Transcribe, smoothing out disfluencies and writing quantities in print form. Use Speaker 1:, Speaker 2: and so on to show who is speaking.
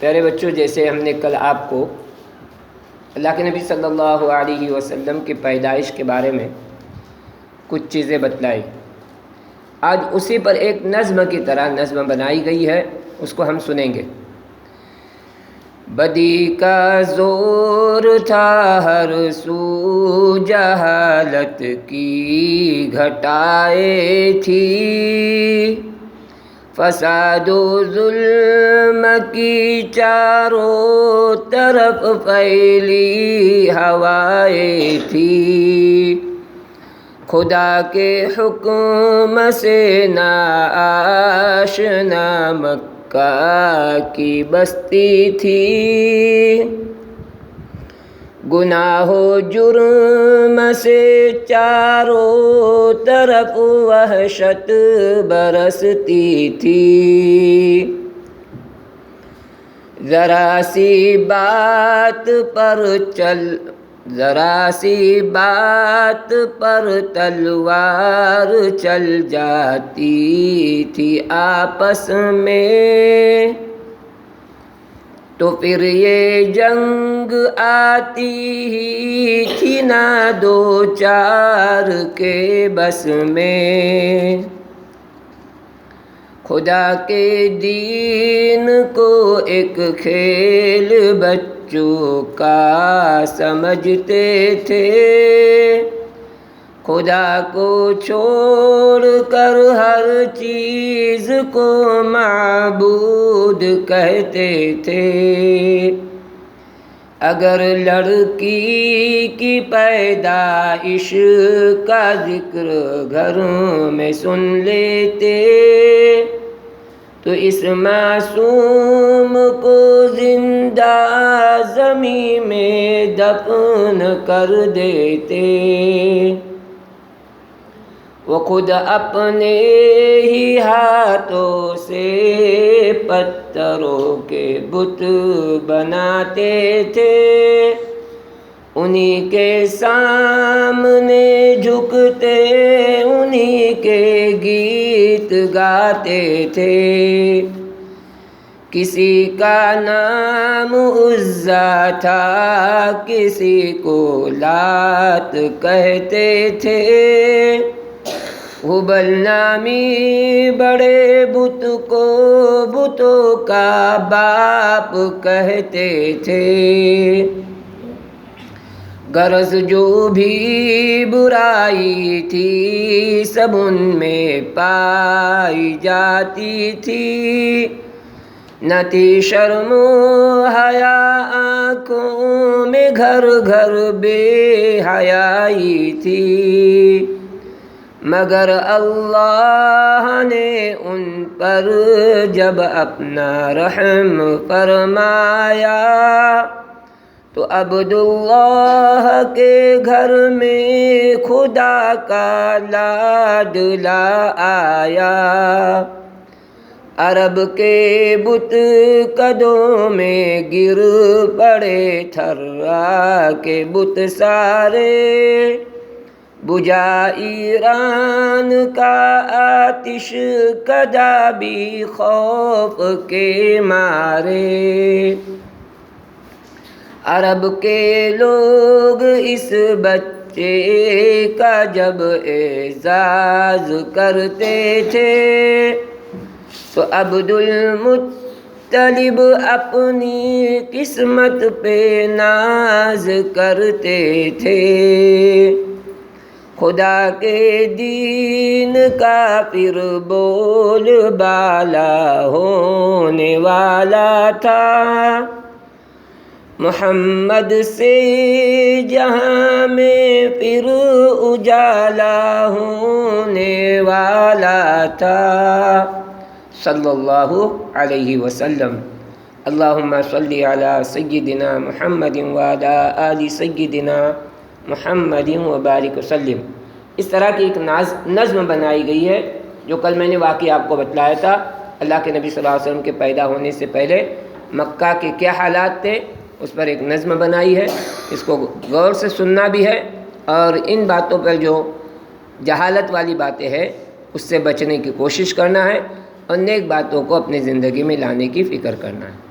Speaker 1: پیارے بچوں، جیسے ہم نے کل آپ کو اللہ کے نبی صلی اللہ علیہ وسلم کی پیدائش کے بارے میں کچھ چیزیں بتلائی، آج اسی پر ایک نظم کی طرح نظم بنائی گئی ہے، اس کو ہم سنیں گے۔ بدی کا زور تھا ہر سو، جہالت کی گھٹائے تھی، فساد و ظلم کی چاروں طرف پھیلی ہوائیں تھی، خدا کے حکم سے ناآشنا مکہ کی بستی تھی، گناہ و جرم سے چاروں طرف وحشت برستی تھی، ذرا سی بات پر تلوار چل جاتی تھی آپس میں، تو پھر یہ جنگ آتی ہی تھی نہ دو چار کے بس میں، خدا کے دین کو ایک کھیل بچوں کا سمجھتے تھے، خدا کو چھوڑ کر ہر چیز کو معبود کہتے تھے، اگر لڑکی کی پیدائش کا ذکر گھر میں سن لیتے تو اس معصوم کو زندہ زمین میں دفن کر دیتے، وہ خود اپنے ہی ہاتھوں سے پتھروں کے بت بناتے تھے، انہی کے سامنے جھکتے انہی کے گیت گاتے تھے، کسی کا نام عزیٰ تھا کسی کو لات کہتے تھے، ہبل نامی بڑے بت کو بتوں کا باپ کہتے تھے، غرض جو بھی برائی تھی سب ان میں پائی جاتی تھی، نہ تھی شرم و حیا آنکھوں میں، گھر گھر بے حیائی تھی، مگر اللہ نے ان پر جب اپنا رحم فرمایا تو عبداللہ کے گھر میں خدا کا لاڈلا آیا، عرب کے بت قدوں میں گر پڑے، تھرا کے بت سارے بجھا ایران کا آتش کدا بھی خوف کے مارے، عرب کے لوگ اس بچے کا جب اعزاز کرتے تھے تو عبد المطلب اپنی قسمت پہ ناز کرتے تھے، خدا کے دین کا پھر بول بالا ہونے والا تھا، محمد سے جہاں میں پھر اجالا ہونے والا تھا، صلی اللہ علیہ وسلم۔ اللہم صلی علی سیدنا محمد وعلی آل سیدنا محمد وبارک وسلم۔ اس طرح کی ایک نظم بنائی گئی ہے جو کل میں نے واقعہ آپ کو بتلایا تھا، اللہ کے نبی صلی اللہ علیہ وسلم کے پیدا ہونے سے پہلے مکہ کے کیا حالات تھے، اس پر ایک نظم بنائی ہے، اس کو غور سے سننا بھی ہے، اور ان باتوں پر جو جہالت والی باتیں ہیں اس سے بچنے کی کوشش کرنا ہے، اور نیک باتوں کو اپنی زندگی میں لانے کی فکر کرنا ہے۔